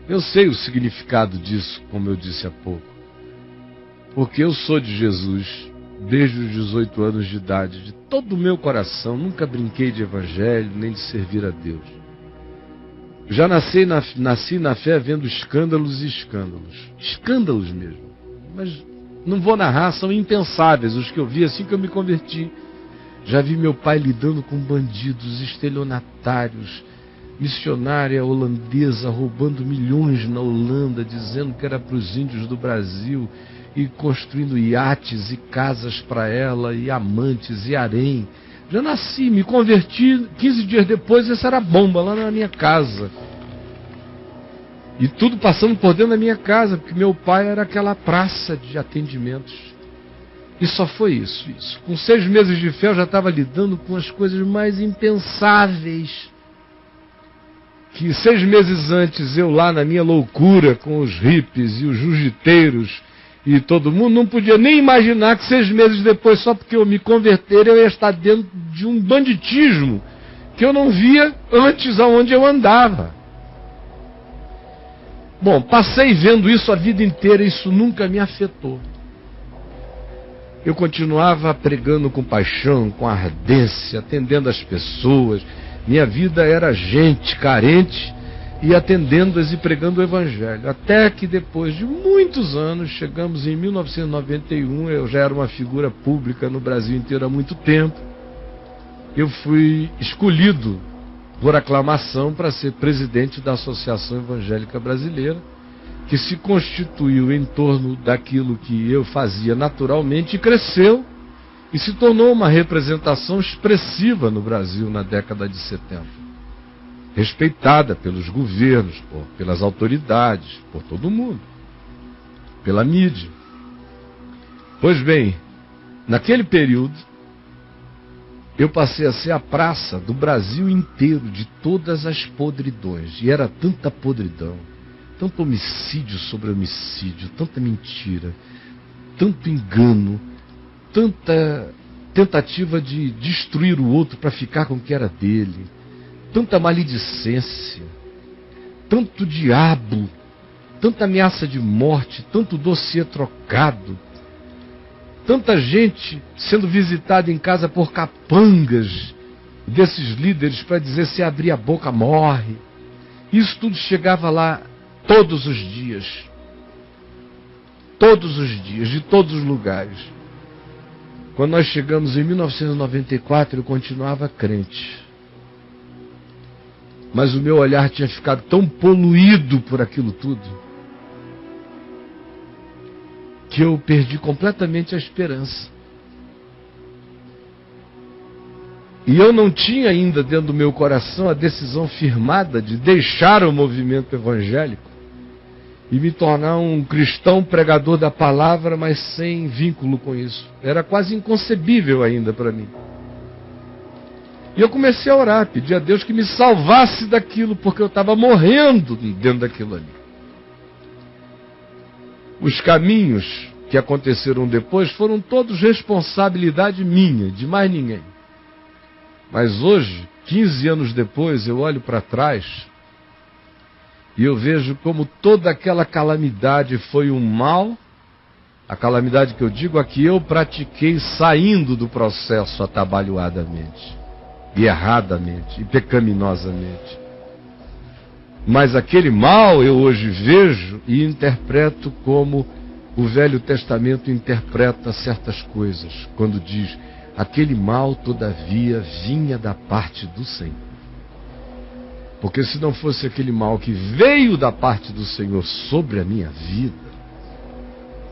Eu sei o significado disso, como eu disse há pouco. Porque eu sou de Jesus desde os 18 anos de idade, de todo o meu coração. Nunca brinquei de evangelho, nem de servir a Deus. Já nasci na fé vendo escândalos e escândalos. Escândalos mesmo. Mas não vou narrar, são impensáveis os que eu vi assim que eu me converti. Já vi meu pai lidando com bandidos, estelionatários, missionária holandesa roubando milhões na Holanda, dizendo que era para os índios do Brasil, e construindo iates e casas para ela, e amantes, e harém. Já nasci, me converti, 15 dias depois, essa era a bomba lá na minha casa. E tudo passando por dentro da minha casa, porque meu pai era aquela praça de atendimentos. E só foi isso. Com 6 meses de fé eu já estava lidando com as coisas mais impensáveis. Que 6 meses antes eu lá na minha loucura com os hippies e os jiu-jiteiros e todo mundo, não podia nem imaginar que 6 meses depois, só porque eu me converter, eu ia estar dentro de um banditismo que eu não via antes aonde eu andava. Bom, passei vendo isso a vida inteira, isso nunca me afetou. Eu continuava pregando com paixão, com ardência, atendendo as pessoas. Minha vida era gente carente e atendendo-as e pregando o Evangelho. Até que depois de muitos anos, chegamos em 1991, eu já era uma figura pública no Brasil inteiro há muito tempo. Eu fui escolhido por aclamação para ser presidente da Associação Evangélica Brasileira, que se constituiu em torno daquilo que eu fazia naturalmente e cresceu e se tornou uma representação expressiva no Brasil na década de 70. Respeitada pelos governos, pelas autoridades, por todo mundo, pela mídia. Pois bem, naquele período, eu passei a ser a praça do Brasil inteiro, de todas as podridões. E era tanta podridão, tanto homicídio sobre homicídio, tanta mentira, tanto engano, tanta tentativa de destruir o outro para ficar com o que era dele, tanta maledicência, tanto diabo, tanta ameaça de morte, tanto dossiê trocado, tanta gente sendo visitada em casa por capangas desses líderes para dizer: se abrir a boca morre. Isso tudo chegava lá todos os dias, de todos os lugares. Quando nós chegamos em 1994, eu continuava crente. Mas o meu olhar tinha ficado tão poluído por aquilo tudo, que eu perdi completamente a esperança. E eu não tinha ainda dentro do meu coração a decisão firmada de deixar o movimento evangélico e me tornar um cristão pregador da palavra, mas sem vínculo com isso. Era quase inconcebível ainda para mim. E eu comecei a orar, pedir a Deus que me salvasse daquilo, porque eu estava morrendo dentro daquilo ali. Os caminhos que aconteceram depois foram todos responsabilidade minha, de mais ninguém. Mas hoje, 15 anos depois, eu olho para trás e eu vejo como toda aquela calamidade foi um mal, a calamidade que eu digo, a que eu pratiquei saindo do processo atabalhoadamente, e erradamente, e pecaminosamente. Mas aquele mal eu hoje vejo e interpreto como o Velho Testamento interpreta certas coisas, quando diz: aquele mal, todavia, vinha da parte do Senhor. Porque se não fosse aquele mal que veio da parte do Senhor sobre a minha vida,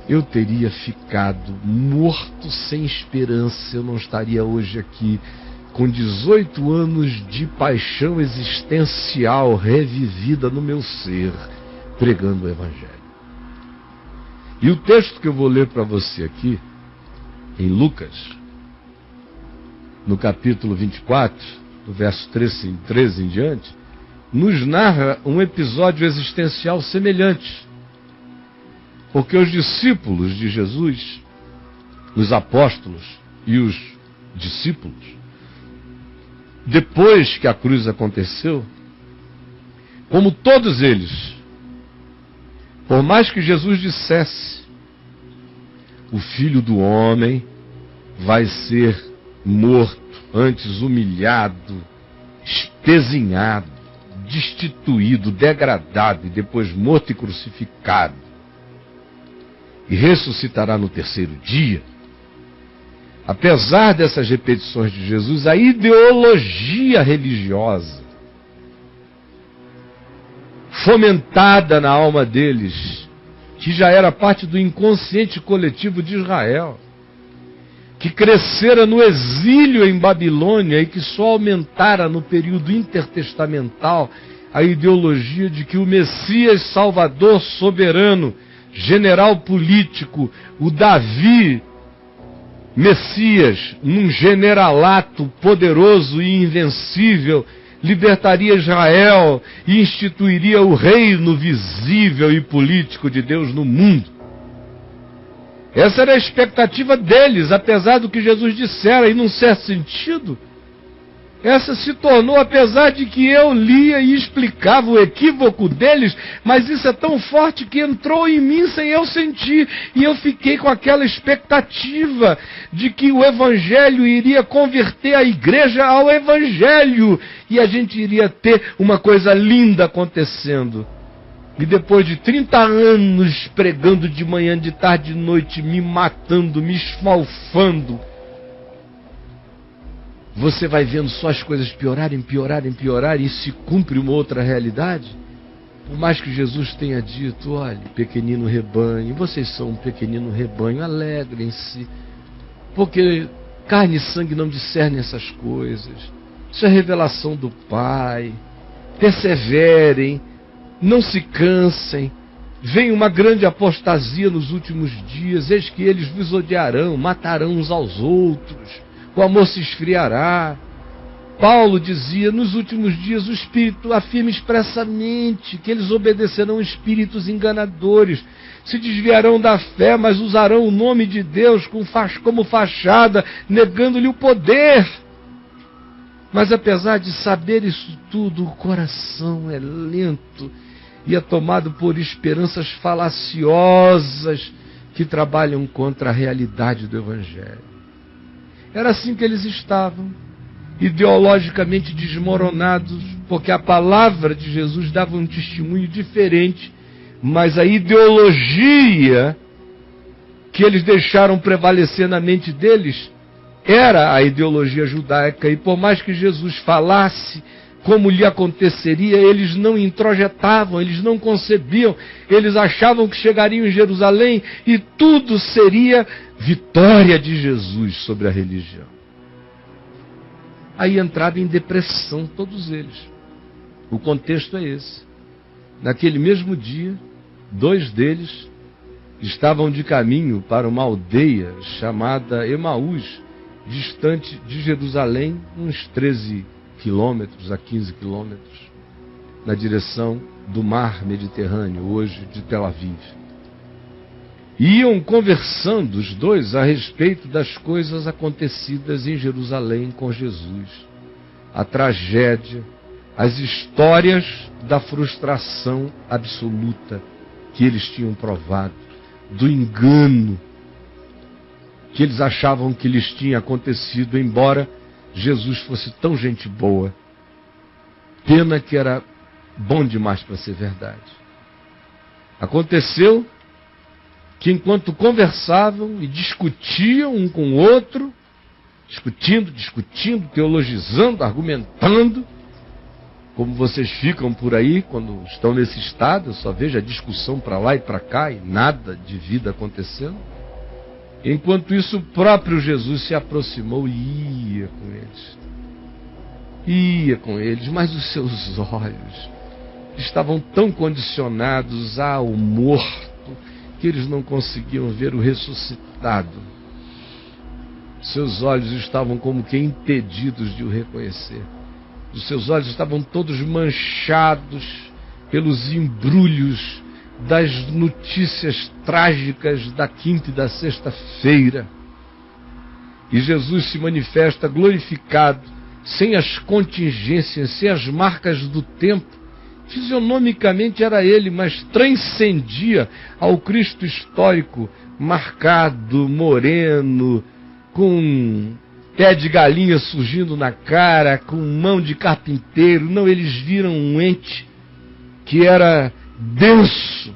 eu teria ficado morto, sem esperança. Eu não estaria hoje aqui com 18 anos de paixão existencial revivida no meu ser, pregando o Evangelho. E o texto que eu vou ler para você aqui, em Lucas, no capítulo 24, do verso 13 em diante, nos narra um episódio existencial semelhante. Porque os discípulos de Jesus, os apóstolos e os discípulos, depois que a cruz aconteceu, como todos eles Por mais que Jesus dissesse, o Filho do Homem vai ser morto, antes humilhado, espezinhado, destituído, degradado, e depois morto e crucificado, e ressuscitará no terceiro dia. Apesar dessas repetições de Jesus, a ideologia religiosa fomentada na alma deles, que já era parte do inconsciente coletivo de Israel, que crescera no exílio em Babilônia e que só aumentara no período intertestamental a ideologia de que o Messias Salvador soberano, general político, o Davi Messias, num generalato poderoso e invencível, libertaria Israel e instituiria o reino visível e político de Deus no mundo. Essa era a expectativa deles, apesar do que Jesus dissera, e num certo sentido, essa se tornou, apesar de que eu lia e explicava o equívoco deles, mas isso é tão forte que entrou em mim sem eu sentir, e eu fiquei com aquela expectativa de que o Evangelho iria converter a igreja ao Evangelho, e a gente iria ter uma coisa linda acontecendo. E depois de 30 anos pregando de manhã, de tarde, de noite, me matando, me esfalfando, você vai vendo só as coisas piorarem, e se cumpre uma outra realidade. Por mais que Jesus tenha dito, olha, pequenino rebanho, vocês são um pequenino rebanho, alegrem-se, porque carne e sangue não discernem essas coisas, isso é revelação do Pai, perseverem, não se cansem, vem uma grande apostasia nos últimos dias, eis que eles vos odiarão, matarão uns aos outros, o amor se esfriará. Paulo dizia, nos últimos dias o Espírito afirma expressamente que eles obedecerão espíritos enganadores, se desviarão da fé, mas usarão o nome de Deus como fachada, negando-lhe o poder. Mas apesar de saber isso tudo, o coração é lento e é tomado por esperanças falaciosas que trabalham contra a realidade do Evangelho. Era assim que eles estavam, ideologicamente desmoronados, porque a palavra de Jesus dava um testemunho diferente, mas a ideologia que eles deixaram prevalecer na mente deles era a ideologia judaica, e por mais que Jesus falasse como lhe aconteceria, eles não introjetavam, eles não concebiam, eles achavam que chegariam em Jerusalém e tudo seria vitória de Jesus sobre a religião. Aí entraram em depressão todos eles. O contexto é esse. Naquele mesmo dia, 2 deles estavam de caminho para uma aldeia chamada Emaús, distante de Jerusalém, uns 13 quilômetros a 15 quilômetros, na direção do mar Mediterrâneo, hoje de Tel Aviv. Iam conversando os dois a respeito das coisas acontecidas em Jerusalém com Jesus, a tragédia, as histórias da frustração absoluta que eles tinham provado, do engano que eles achavam que lhes tinha acontecido, embora Jesus fosse tão gente boa. Pena que era bom demais para ser verdade. Aconteceu que enquanto conversavam e discutiam um com o outro, discutindo, teologizando, argumentando, como vocês ficam por aí quando estão nesse estado, eu só vejo a discussão para lá e para cá e nada de vida acontecendo. Enquanto isso, o próprio Jesus se aproximou e ia com eles, mas os seus olhos estavam tão condicionados ao morto que eles não conseguiam ver o ressuscitado. Seus olhos estavam como que impedidos de o reconhecer. Os seus olhos estavam todos manchados pelos embrulhos das notícias trágicas da quinta e da sexta-feira. E Jesus se manifesta glorificado, sem as contingências, sem as marcas do tempo, Fisionomicamente era ele, mas transcendia ao Cristo histórico, marcado, moreno, com pé de galinha surgindo na cara, com mão de carpinteiro. Não, eles viram um ente que era denso,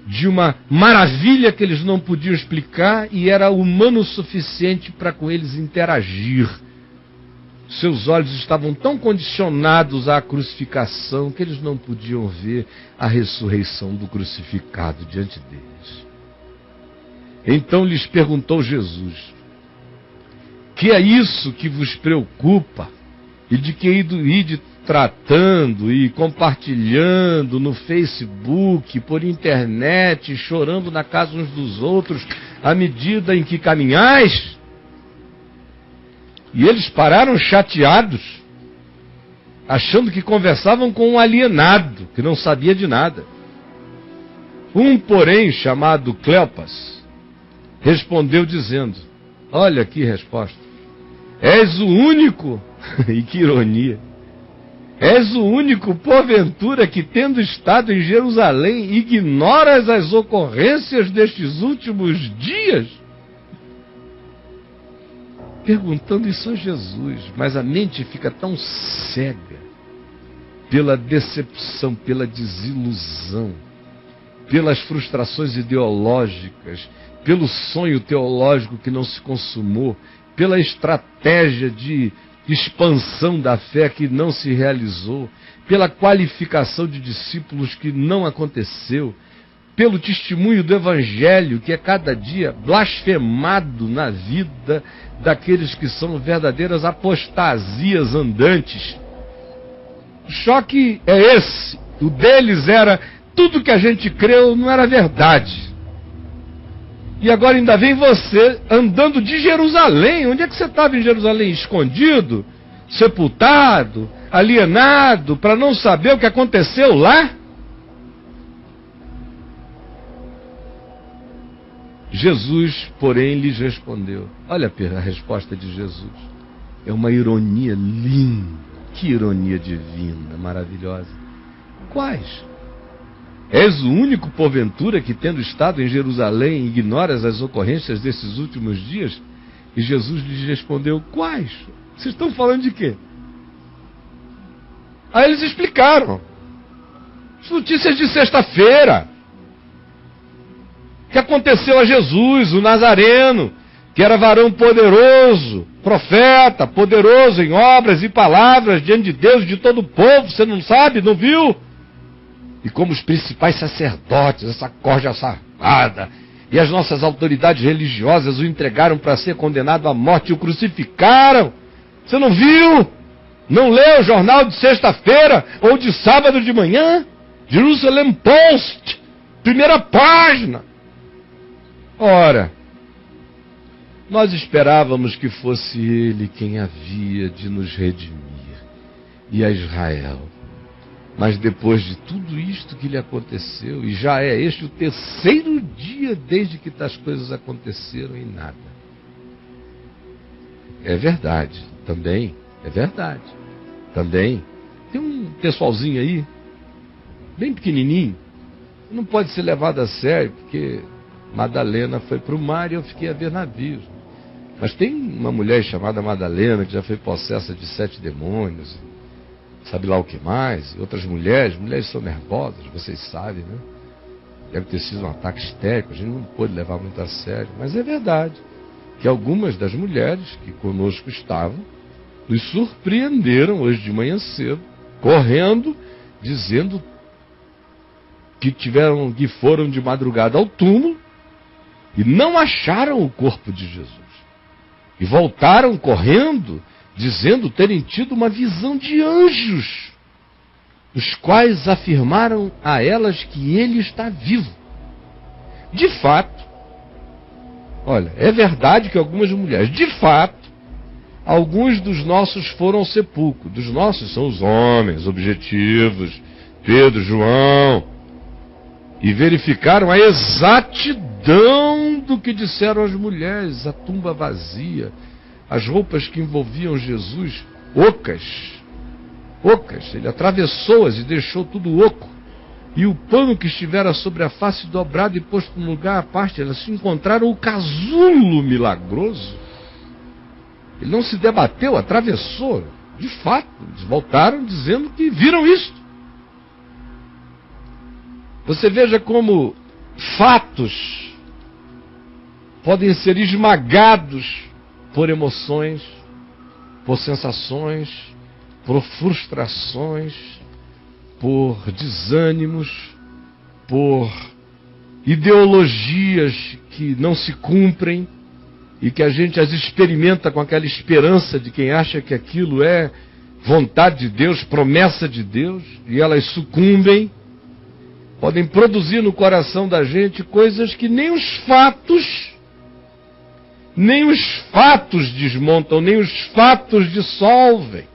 de uma maravilha que eles não podiam explicar, e era humano o suficiente para com eles interagir. Seus olhos estavam tão condicionados à crucificação que eles não podiam ver a ressurreição do crucificado diante deles. Então lhes perguntou Jesus: que é isso que vos preocupa, e de que ide tratando e compartilhando no Facebook, por internet, chorando na casa uns dos outros, à medida em que caminhais? E eles pararam chateados, achando que conversavam com um alienado, que não sabia de nada. Um, porém, chamado Cleopas, respondeu dizendo: olha que resposta, és o único, e que ironia, és o único, porventura, que tendo estado em Jerusalém, ignoras as ocorrências destes últimos dias? Perguntando isso a Jesus, mas a mente fica tão cega pela decepção, pela desilusão, pelas frustrações ideológicas, pelo sonho teológico que não se consumou, pela estratégia de expansão da fé que não se realizou, pela qualificação de discípulos que não aconteceu, pelo testemunho do Evangelho que é cada dia blasfemado na vida daqueles que são verdadeiras apostasias andantes. O choque é esse. O deles era: tudo que a gente creu não era verdade. E agora ainda vem você andando de Jerusalém. Onde é que você estava em Jerusalém? Escondido? Sepultado? Alienado? Para não saber o que aconteceu lá? Jesus, porém, lhes respondeu. Olha a resposta de Jesus. É uma ironia linda. Que ironia divina, maravilhosa. Quais? És o único, porventura, que tendo estado em Jerusalém, ignoras as ocorrências desses últimos dias? E Jesus lhes respondeu: quais? Vocês estão falando de quê? Aí eles explicaram. As notícias de sexta-feira. Que aconteceu a Jesus, o Nazareno, que era varão poderoso, profeta, poderoso em obras e palavras diante de Deus e de todo o povo. Você não sabe, não viu? E como os principais sacerdotes, essa corja safada, e as nossas autoridades religiosas o entregaram para ser condenado à morte e o crucificaram. Você não viu? Não leu o jornal de sexta-feira ou de sábado de manhã? Jerusalem Post, primeira página. Ora, nós esperávamos que fosse ele quem havia de nos redimir, e a Israel. Mas depois de tudo isto que lhe aconteceu, e já é este o terceiro dia desde que tais coisas aconteceram, e nada. É verdade, também, é verdade, também. Tem um pessoalzinho aí, bem pequenininho, não pode ser levado a sério, porque Madalena foi para o mar e eu fiquei a ver navios. Mas tem uma mulher chamada Madalena que já foi possessa de 7 demônios, sabe lá o que mais. E outras mulheres são nervosas, vocês sabem, né? Deve ter sido um ataque histérico, a gente não pôde levar muito a sério. Mas é verdade que algumas das mulheres que conosco estavam nos surpreenderam hoje de manhã cedo, correndo, dizendo que foram de madrugada ao túmulo e não acharam o corpo de Jesus. E voltaram correndo, dizendo terem tido uma visão de anjos, os quais afirmaram a elas que ele está vivo. De fato, olha, é verdade que algumas mulheres, de fato, alguns dos nossos foram ao sepulcro. Dos nossos são os homens objetivos, Pedro, João, e verificaram a exatidão do que disseram as mulheres, a tumba vazia, as roupas que envolviam Jesus, ocas, ocas, ele atravessou-as e deixou tudo oco. E o pano que estivera sobre a face dobrado e posto no lugar à parte, elas se encontraram o casulo milagroso. Ele não se debateu, atravessou. De fato, eles voltaram dizendo que viram isto. Você veja como fatos podem ser esmagados por emoções, por sensações, por frustrações, por desânimos, por ideologias que não se cumprem e que a gente as experimenta com aquela esperança de quem acha que aquilo é vontade de Deus, promessa de Deus, e elas sucumbem. Podem produzir no coração da gente coisas que nem os fatos desmontam, nem os fatos dissolvem.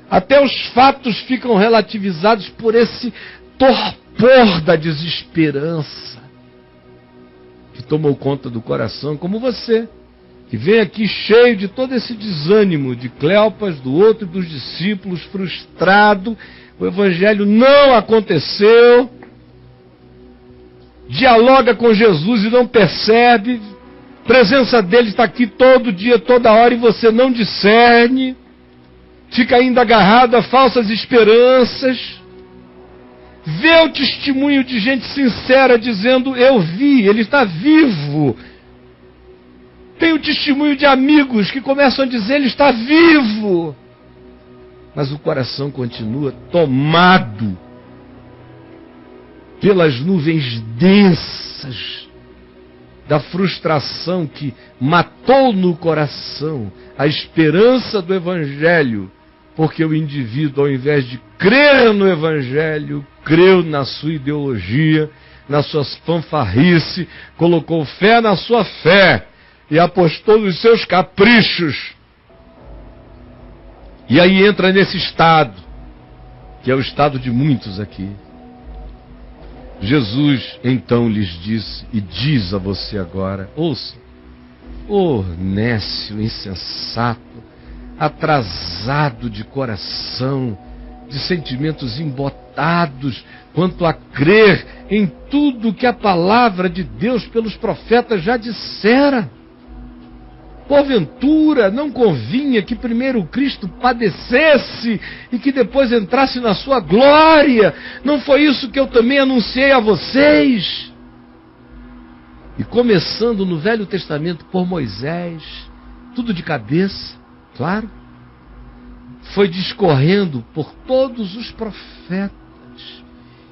Até os fatos ficam relativizados por esse torpor da desesperança que tomou conta do coração, como você, que vem aqui cheio de todo esse desânimo de Cleopas, do outro e dos discípulos, frustrado, o evangelho não aconteceu, dialoga com Jesus e não percebe, a presença dele está aqui todo dia, toda hora, e você não discerne, fica ainda agarrado a falsas esperanças, vê o testemunho de gente sincera dizendo, eu vi, ele está vivo. Tem o testemunho de amigos que começam a dizer, ele está vivo. Mas o coração continua tomado pelas nuvens densas da frustração que matou no coração a esperança do Evangelho, porque o indivíduo, ao invés de crer no Evangelho, creu na sua ideologia, nas suas fanfarrice, colocou fé na sua fé e apostou nos seus caprichos. E aí entra nesse estado, que é o estado de muitos aqui. Jesus então lhes disse, e diz a você agora, ouça, nécio, insensato, atrasado de coração, de sentimentos embotados, quanto a crer em tudo que a palavra de Deus pelos profetas já dissera. Porventura não convinha que primeiro Cristo padecesse e que depois entrasse na sua glória? Não foi isso que eu também anunciei a vocês? E começando no Velho Testamento por Moisés, tudo de cabeça, claro, foi discorrendo por todos os profetas,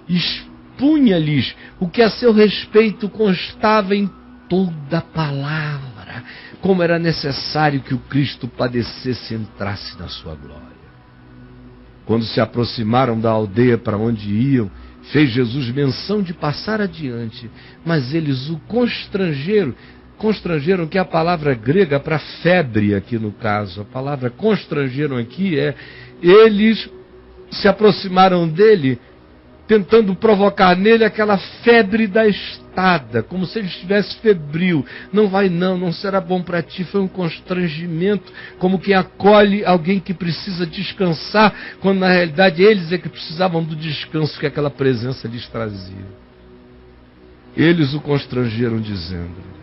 expunha-lhes o que a seu respeito constava em toda a palavra, como era necessário que o Cristo padecesse e entrasse na sua glória. Quando se aproximaram da aldeia para onde iam, fez Jesus menção de passar adiante, mas eles o constrangeram, que é a palavra grega para febre aqui no caso. A palavra constrangeram aqui eles se aproximaram dele, tentando provocar nele aquela febre da estada, como se ele estivesse febril. Não vai não será bom para ti. Foi um constrangimento, como quem acolhe alguém que precisa descansar, quando na realidade eles é que precisavam do descanso que aquela presença lhes trazia. Eles o constrangeram dizendo,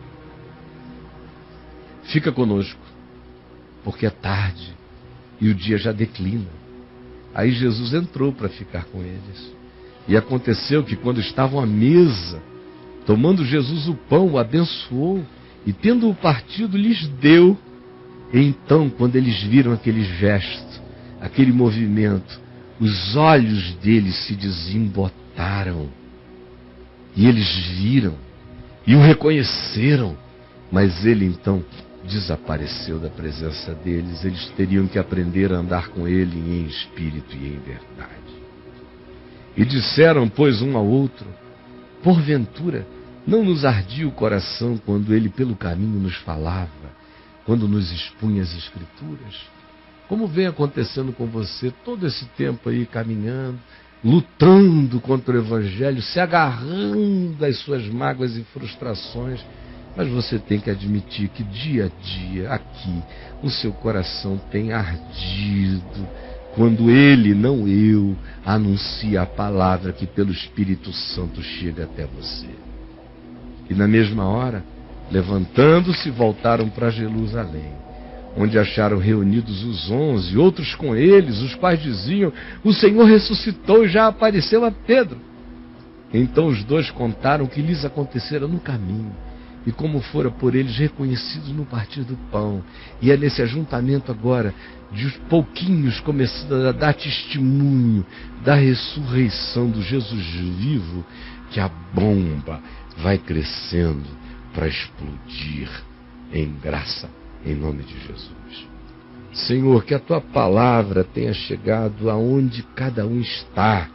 fica conosco, porque é tarde e o dia já declina. Aí Jesus entrou para ficar com eles. E aconteceu que quando estavam à mesa, tomando Jesus o pão, o abençoou, e tendo-o partido, lhes deu. E então, quando eles viram aquele gesto, aquele movimento, os olhos deles se desembotaram. E eles viram, e o reconheceram, mas ele então desapareceu da presença deles. Eles teriam que aprender a andar com ele em espírito e em verdade. E disseram, pois, um ao outro, porventura, não nos ardia o coração quando ele pelo caminho nos falava, quando nos expunha as Escrituras? Como vem acontecendo com você todo esse tempo aí caminhando, lutando contra o Evangelho, se agarrando às suas mágoas e frustrações, mas você tem que admitir que dia a dia aqui o seu coração tem ardido quando ele, não eu, anuncia a palavra que pelo Espírito Santo chega até você. E na mesma hora, levantando-se, voltaram para Jerusalém, onde acharam reunidos os 11, outros com eles, os quais diziam: o Senhor ressuscitou e já apareceu a Pedro. Então os dois contaram o que lhes acontecera no caminho, e como fora por eles reconhecidos no partir do pão. E é nesse ajuntamento agora, de os pouquinhos começando a dar testemunho da ressurreição do Jesus vivo, que a bomba vai crescendo para explodir em graça, em nome de Jesus. Senhor, que a tua palavra tenha chegado aonde cada um está,